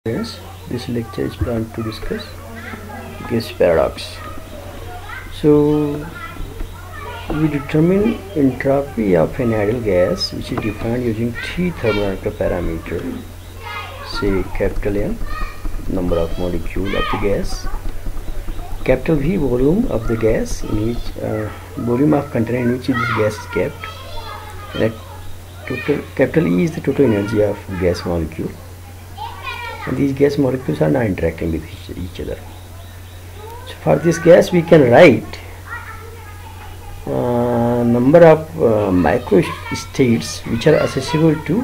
Friends, this lecture is planned to discuss gas paradox. So, we determine entropy of an ideal gas, which is defined using three thermodynamical parameters. Say capital N, number of molecule of the gas, capital V, volume of the gas, in which volume of container in which this gas is kept, and total capital E is the total energy of gas molecule. And these gas molecules are not interacting with each other. So for this gas we can write number of micro states which are accessible to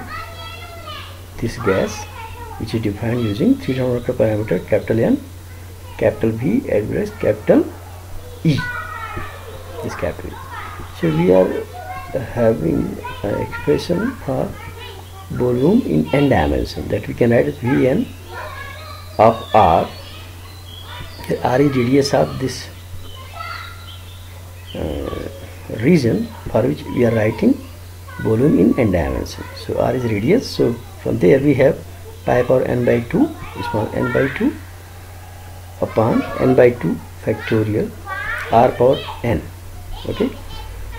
this gas, which is defined using three thermodynamical parameters, capital N, capital V as well as capital E. This capital E. So we are having an expression for volume in n dimension that we can write as Vn of R. R is radius of this region for which we are writing volume in n dimension. So R is radius. So from there we have pi power n by 2, small n by 2 upon n by 2 factorial R power n. Okay.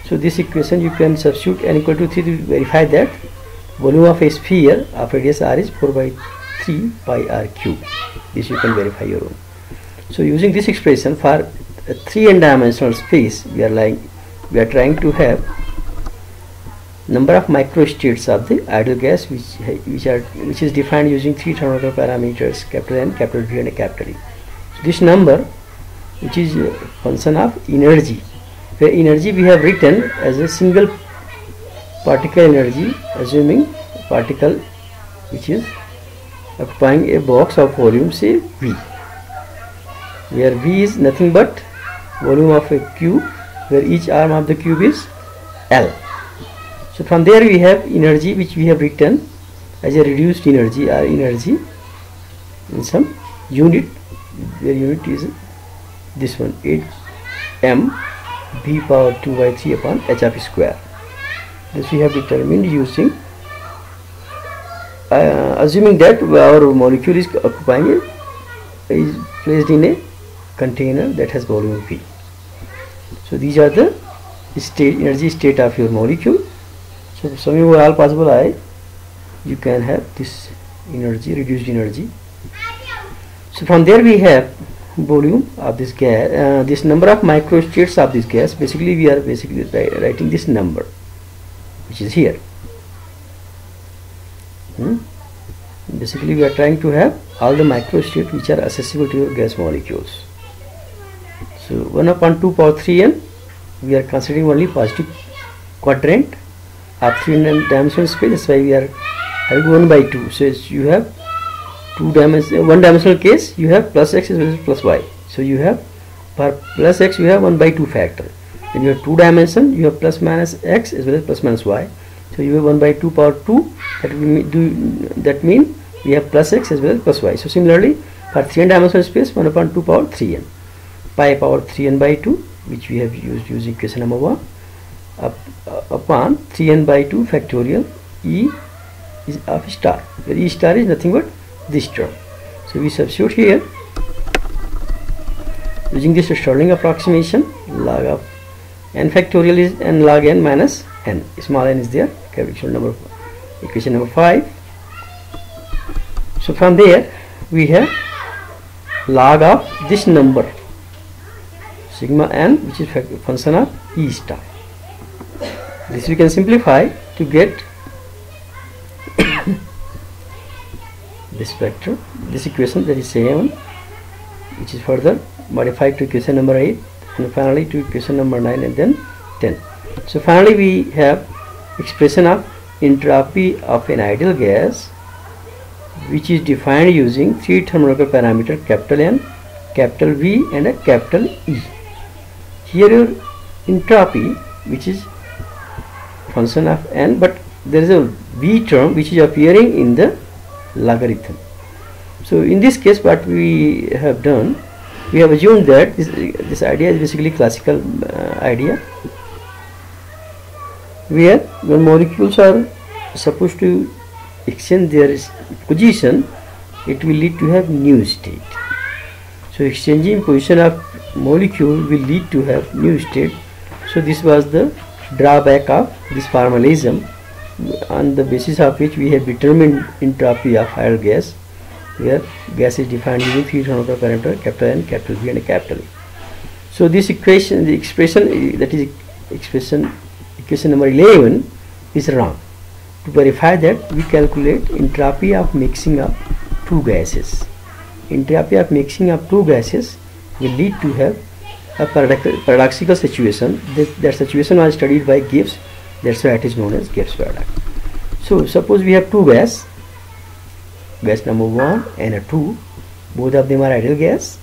So this equation you can substitute n equal to 3 to verify that volume of a sphere of radius R is 4 by 3 pi R cube. This you can verify your own. So using this expression for a 3n dimensional space, we are trying to have number of microstates of the ideal gas which is defined using three thermodynamical parameters, capital N, capital V and capital E. So this number, which is a function of energy, where energy we have written as a single particle energy, assuming particle which is occupying a box of volume say V, where V is nothing but volume of a cube, where each arm of the cube is L. So from there we have energy which we have written as a reduced energy or energy in some unit, where unit is this one, 8 m V power 2 by 3 upon h of square. This we have determined using assuming that our molecule is occupying is placed in a container that has volume V. So these are the energy state of your molecule. So summing over all possible I, you can have this energy, reduced energy. So from there we have volume of this gas, this number of microstates of this gas. Basically we are writing this number which is here. Basically we are trying to have all the microstates which are accessible to your gas molecules. So 1 upon 2 power 3n, we are considering only positive quadrant of 3 dimensional space. That's why we are having 1 by 2. So you have one dimensional case, you have plus x as well as plus y. So you have for plus x you have 1 by 2 factor. When you have 2 dimension, you have plus minus x as well as plus minus y. So you have 1 by 2 power 2. That means we have plus x as well as plus y. So similarly for 3n dimensional space, 1 upon 2 power 3n, pi power 3n by 2, which we have used using equation number 1, upon 3n by 2 factorial E is of star, where E star is nothing but this term. So we substitute here using this Stirling approximation. Log of n factorial is n log n minus n, small n is there, equation number 5. So from there we have log of this number sigma n, which is function of E star. This we can simplify to get this vector, this equation, that is same, which is further modified to equation number 8 and finally to equation number 9 and then 10. So finally we have expression of entropy of an ideal gas which is defined using three thermodynamical parameters, capital N, capital V and a capital E. Here your entropy, which is function of n, but there is a V term which is appearing in the logarithm. So in this case what we have done, we have assumed that this idea is basically classical idea, where when molecules are supposed to exchange their position, it will lead to have new state. So exchanging position of molecule will lead to have new state. So this was the drawback of this formalism, on the basis of which we have determined entropy of ideal gas, where gas is defined using three terminal parameter, capital N, capital V, and a capital E. So this equation, the expression, that is equation number 11, is wrong. To verify that, we calculate entropy of mixing of two gases. Entropy of mixing of two gases will lead to have a paradoxical situation. That situation was studied by Gibbs. That's why it is known as Gibbs paradox. So suppose we have two gas number 1 and a 2, both of them are ideal gas.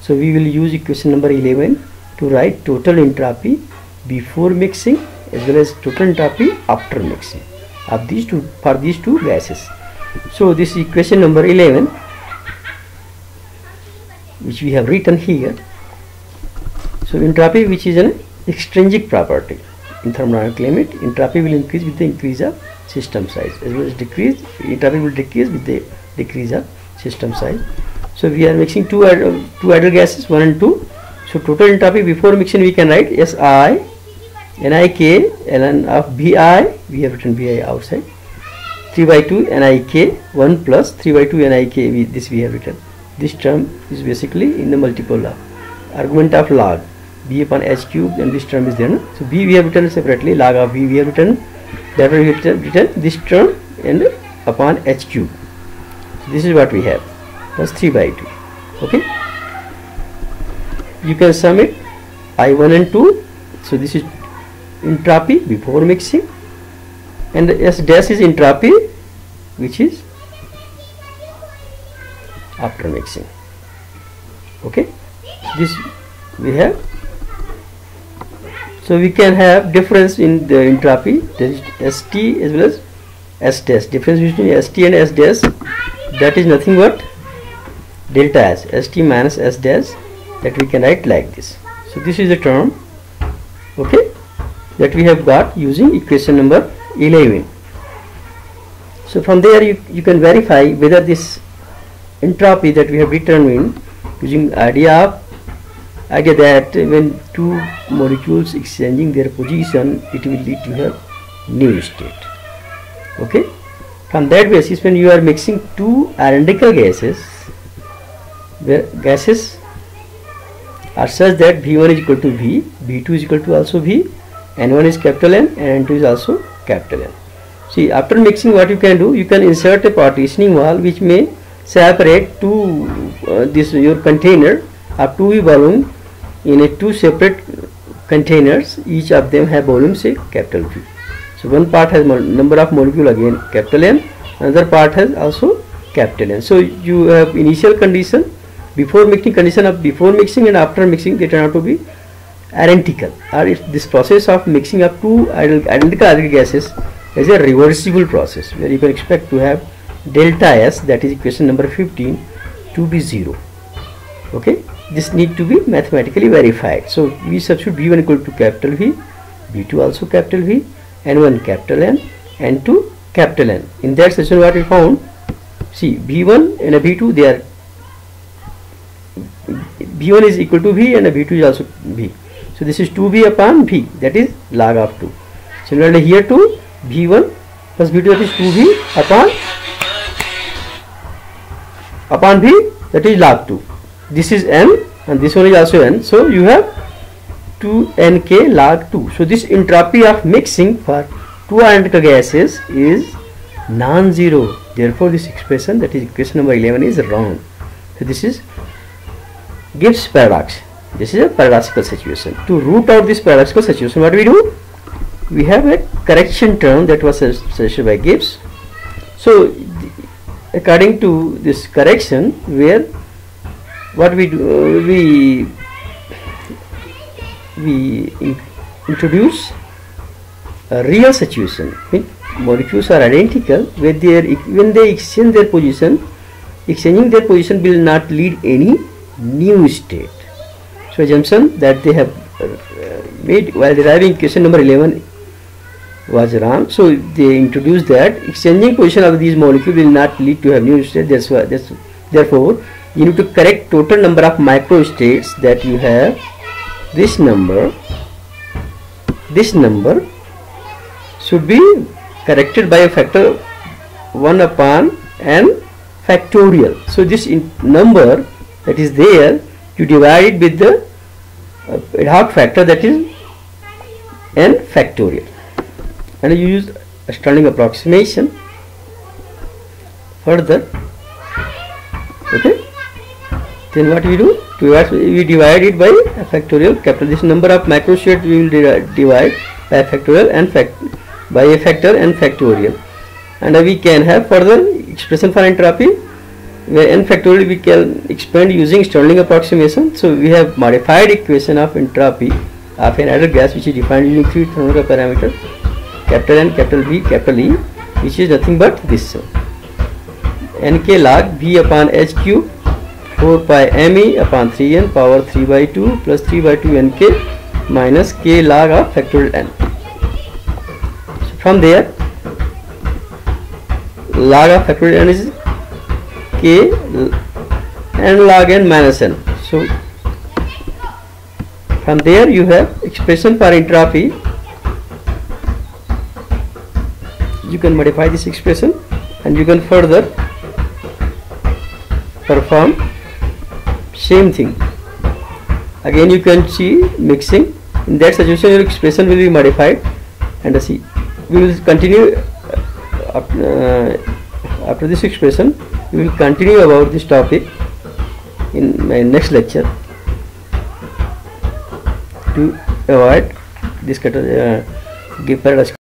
So we will use equation number 11 to write total entropy before mixing as well as total entropy after mixing of these two, for these two gases. So this equation number 11, which we have written here. So entropy, which is an extrinsic property in thermodynamic limit, entropy will increase with the increase of system size, as well as decrease, entropy will decrease with the decrease of system size. So we are mixing two ideal gases, 1 and 2. So total entropy before mixing we can write SI NIK ln of BI, we have written BI outside, 3 by 2 NIK 1 plus 3 by 2 NIK, this we have written. This term is basically in the multiple law, argument of log B upon H cube, and this term is there. No? So B we have written separately, log of B we have written, that we have written this term and upon H cube. So this is what we have, plus 3 by 2. Okay, you can sum it I1 and 2. So this is entropy before mixing, and the S dash is entropy which is after mixing. Okay, this we have. So we can have difference in the entropy, there is ST as well as S dash. Difference between ST and S dash, that is nothing but delta S, ST minus S dash, that we can write like this. So this is the term, okay, that we have got using equation number 11. So from there you can verify whether this entropy that we have determined using idea that when two molecules exchanging their position, it will lead to a new state. Okay, from that basis, when you are mixing two identical gases, where gases are such that V1 is equal to V, V2 is equal to also V, N1 is capital N and N2 is also capital N. See, after mixing, what you can do, you can insert a partitioning wall which may separate your container of 2V volume in two separate containers. Each of them have volume say capital V. So one part has number of molecule, again capital N, another part has also capital N. So you have initial condition, before mixing condition of before mixing and after mixing, they turn out to be identical. Or this process of mixing of two identical ideal gases is a reversible process, where you can expect to have delta S, that is equation number 15, to be 0. Okay, this need to be mathematically verified. So we substitute V1 equal to capital V, V2 also capital V, N1 capital N, N2 capital N. In that session what we found, see, V1 and a V2, they are, V1 is equal to V and a V2 is also V. So this is 2V upon V, that is log of 2. Similarly here too, V1 plus V2, that is 2V upon V, that is log 2. This is N and this one is also N. So you have 2NK log 2. So this entropy of mixing for two identical gases is non-zero. Therefore this expression, that is equation number 11, is wrong. So this is Gibbs paradox. This is a paradoxical situation. To root out this paradoxical situation, what we do? We have a correction term that was suggested by Gibbs. So according to this correction, where what we do, we introduce a real situation when molecules are identical, where when they exchange their position, exchanging their position will not lead any new state. So assumption that they have made while deriving equation number 11 was wrong. So they introduced that exchanging position of these molecules will not lead to have new state. Therefore, you need to correct total number of microstates that you have. This number should be corrected by a factor 1 upon n factorial. So this number that is there, you divide it with the ad hoc factor, that is n factorial, and you use a Stirling approximation further. Okay, then what we do? We divide it by a factorial capital. This number of microstates we will divide by a factorial and by a factor n factorial, and we can have further expression for entropy where n factorial we can expand using Stirling approximation. So we have modified equation of entropy of an ideal gas, which is defined using 3 thermodynamical parameters, capital N, capital B, capital E, which is nothing but this. Nk log V upon H cube 4 pi Me upon 3n power 3 by 2 plus 3 by 2 Nk minus k log of factorial n. So from there, log of factorial n is k n log n minus n. So from there you have expression for entropy. You can modify this expression and you can further perform same thing. Again you can see mixing. In that situation your expression will be modified, and see we will continue after this expression. We will continue about this topic in my next lecture to avoid this give paradox.